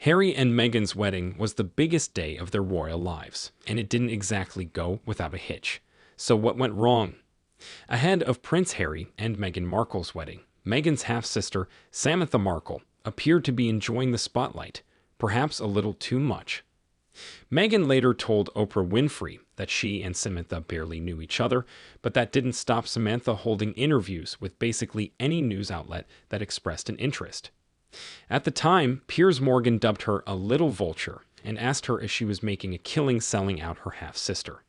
Harry and Meghan's wedding was the biggest day of their royal lives, and it didn't exactly go without a hitch. So what went wrong? Ahead of Prince Harry and Meghan Markle's wedding, Meghan's half-sister, Samantha Markle, appeared to be enjoying the spotlight, perhaps a little too much. Meghan later told Oprah Winfrey that she and Samantha barely knew each other, but that didn't stop Samantha holding interviews with basically any news outlet that expressed an interest. At the time, Piers Morgan dubbed her a little vulture and asked her if she was making a killing selling out her half-sister.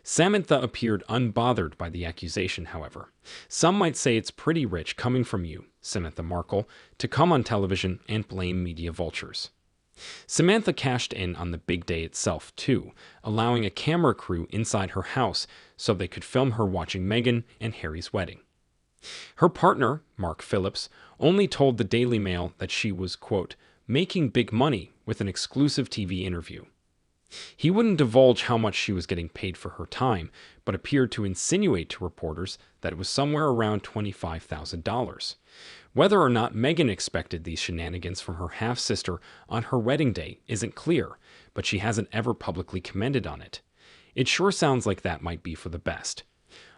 Samantha appeared unbothered by the accusation, however. Some might say it's pretty rich coming from you, Samantha Markle, to come on television and blame media vultures. Samantha cashed in on the big day itself, too, allowing a camera crew inside her house so they could film her watching Meghan and Harry's wedding. Her partner, Mark Phillips, only told the Daily Mail that she was, quote, making big money with an exclusive TV interview. He wouldn't divulge how much she was getting paid for her time, but appeared to insinuate to reporters that it was somewhere around $25,000. Whether or not Meghan expected these shenanigans from her half-sister on her wedding day isn't clear, but she hasn't ever publicly commented on it. It sure sounds like that might be for the best.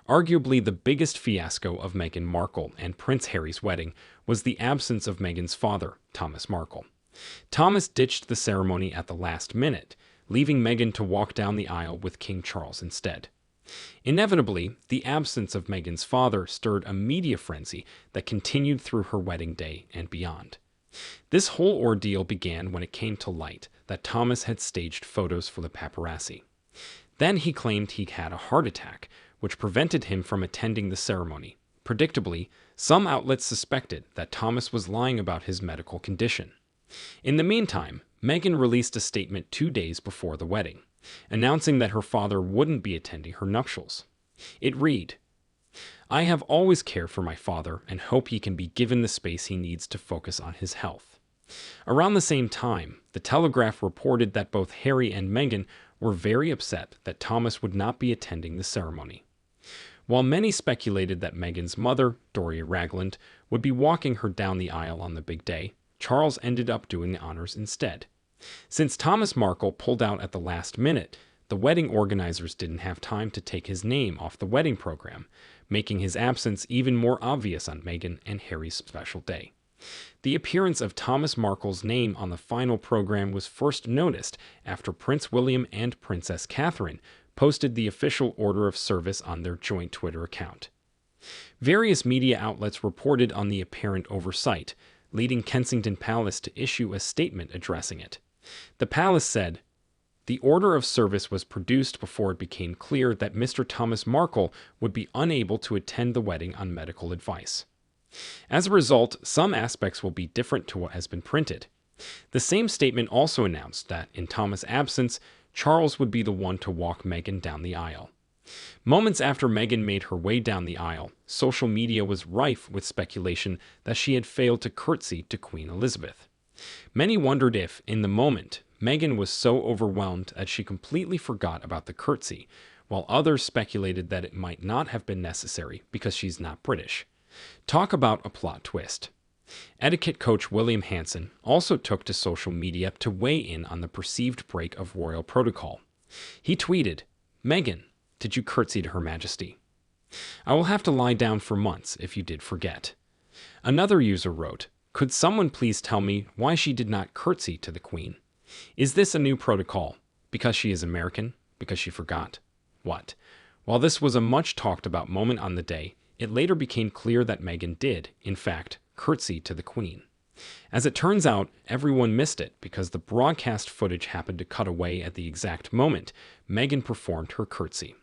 Arguably the biggest fiasco of Meghan Markle and Prince Harry's wedding was the absence of Meghan's father, Thomas Markle. Thomas ditched the ceremony at the last minute, leaving Meghan to walk down the aisle with King Charles instead. Inevitably, the absence of Meghan's father stirred a media frenzy that continued through her wedding day and beyond. This whole ordeal began when it came to light that Thomas had staged photos for the paparazzi. Then he claimed he had a heart attack, which prevented him from attending the ceremony. Predictably, some outlets suspected that Thomas was lying about his medical condition. In the meantime, Meghan released a statement 2 days before the wedding, announcing that her father wouldn't be attending her nuptials. It read, "I have always cared for my father and hope he can be given the space he needs to focus on his health." Around the same time, The Telegraph reported that both Harry and Meghan were very upset that Thomas would not be attending the ceremony. While many speculated that Meghan's mother, Doria Ragland, would be walking her down the aisle on the big day, Charles ended up doing the honors instead. Since Thomas Markle pulled out at the last minute, the wedding organizers didn't have time to take his name off the wedding program, making his absence even more obvious on Meghan and Harry's special day. The appearance of Thomas Markle's name on the final program was first noticed after Prince William and Princess Catherine posted the official order of service on their joint Twitter account. Various media outlets reported on the apparent oversight, leading Kensington Palace to issue a statement addressing it. The palace said, "The order of service was produced before it became clear that Mr. Thomas Markle would be unable to attend the wedding on medical advice. As a result, some aspects will be different to what has been printed." The same statement also announced that, in Thomas' absence, Charles would be the one to walk Meghan down the aisle. Moments after Meghan made her way down the aisle, social media was rife with speculation that she had failed to curtsy to Queen Elizabeth. Many wondered if, in the moment, Meghan was so overwhelmed that she completely forgot about the curtsy, while others speculated that it might not have been necessary because she's not British. Talk about a plot twist. Etiquette coach William Hanson also took to social media to weigh in on the perceived break of royal protocol. He tweeted, "Meghan, did you curtsy to Her Majesty? I will have to lie down for months if you did forget." Another user wrote, "Could someone please tell me why she did not curtsy to the Queen? Is this a new protocol? Because she is American? Because she forgot? What?" While this was a much talked about moment on the day, it later became clear that Meghan did, in fact, curtsy to the Queen. As it turns out, everyone missed it because the broadcast footage happened to cut away at the exact moment Meghan performed her curtsy.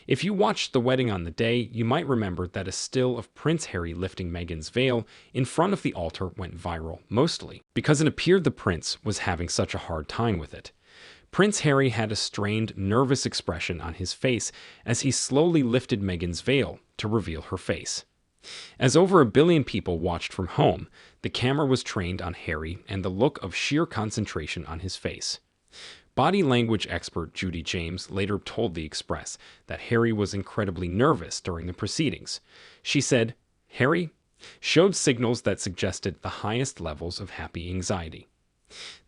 If you watched the wedding on the day, you might remember that a still of Prince Harry lifting Meghan's veil in front of the altar went viral, mostly because it appeared the prince was having such a hard time with it. Prince Harry had a strained, nervous expression on his face as he slowly lifted Meghan's veil to reveal her face. As over 1 billion people watched from home, the camera was trained on Harry and the look of sheer concentration on his face. Body language expert Judy James later told The Express that Harry was incredibly nervous during the proceedings. She said, "Harry showed signals that suggested the highest levels of happy anxiety."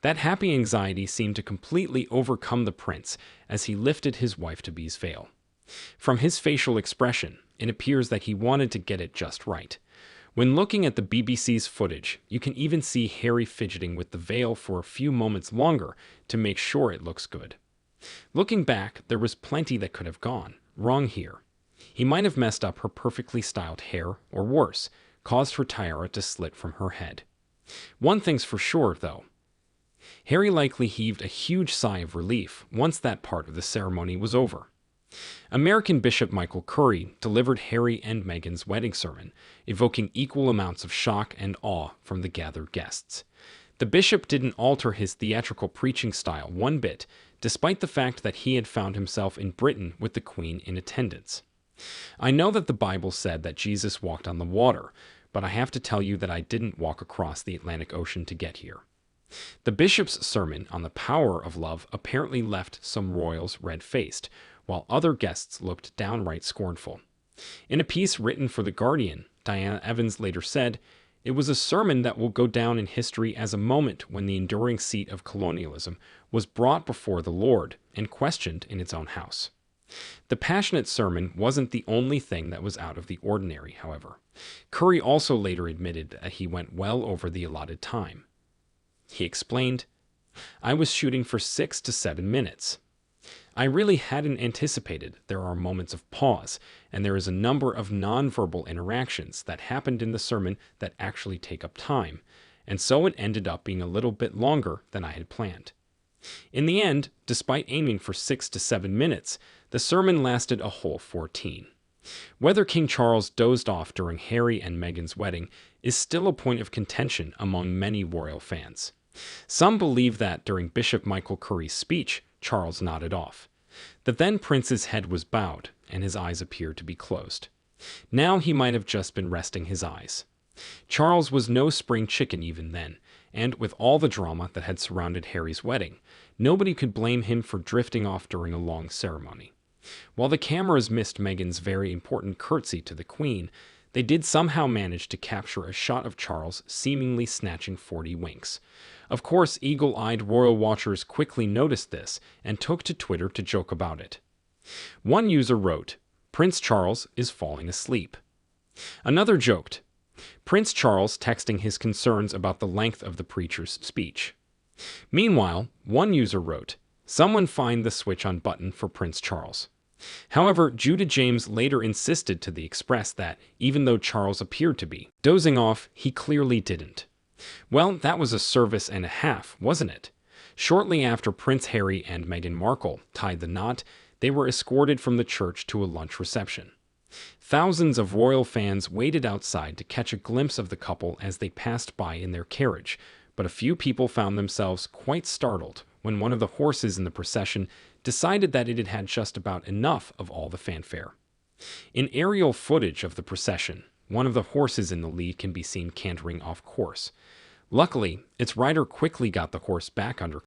That happy anxiety seemed to completely overcome the prince as he lifted his wife-to-be's veil. From his facial expression, it appears that he wanted to get it just right. When looking at the BBC's footage, you can even see Harry fidgeting with the veil for a few moments longer to make sure it looks good. Looking back, there was plenty that could have gone wrong here. He might have messed up her perfectly styled hair, or worse, caused her tiara to slit from her head. One thing's for sure, though. Harry likely heaved a huge sigh of relief once that part of the ceremony was over. American Bishop Michael Curry delivered Harry and Meghan's wedding sermon, evoking equal amounts of shock and awe from the gathered guests. The bishop didn't alter his theatrical preaching style one bit, despite the fact that he had found himself in Britain with the Queen in attendance. I know that the Bible said that Jesus walked on the water, but I have to tell you that I didn't walk across the Atlantic Ocean to get here. The bishop's sermon on the power of love apparently left some royals red-faced, while other guests looked downright scornful. In a piece written for The Guardian, Diana Evans later said, "It was a sermon that will go down in history as a moment when the enduring seat of colonialism was brought before the Lord and questioned in its own house." The passionate sermon wasn't the only thing that was out of the ordinary, however. Curry also later admitted that he went well over the allotted time. He explained, "I was shooting for 6 to 7 minutes. I really hadn't anticipated there are moments of pause, and there is a number of nonverbal interactions that happened in the sermon that actually take up time, and so it ended up being a little bit longer than I had planned." In the end, despite aiming for 6 to 7 minutes, the sermon lasted a whole 14. Whether King Charles dozed off during Harry and Meghan's wedding is still a point of contention among many royal fans. Some believe that during Bishop Michael Curry's speech, Charles nodded off. The then prince's head was bowed, and his eyes appeared to be closed. Now he might have just been resting his eyes. Charles was no spring chicken even then, and with all the drama that had surrounded Harry's wedding, nobody could blame him for drifting off during a long ceremony. While the cameras missed Meghan's very important curtsy to the Queen, they did somehow manage to capture a shot of Charles seemingly snatching 40 winks. Of course, eagle-eyed royal watchers quickly noticed this and took to Twitter to joke about it. One user wrote, "Prince Charles is falling asleep." Another joked, "Prince Charles texting his concerns about the length of the preacher's speech." Meanwhile, one user wrote, "Someone find the switch on button for Prince Charles." However, Judah James later insisted to the Express that, even though Charles appeared to be dozing off, he clearly didn't. Well, that was a service and a half, wasn't it? Shortly after Prince Harry and Meghan Markle tied the knot, they were escorted from the church to a lunch reception. Thousands of royal fans waited outside to catch a glimpse of the couple as they passed by in their carriage, but a few people found themselves quite startled when one of the horses in the procession decided that it had had just about enough of all the fanfare. In aerial footage of the procession, one of the horses in the lead can be seen cantering off course. Luckily, its rider quickly got the horse back under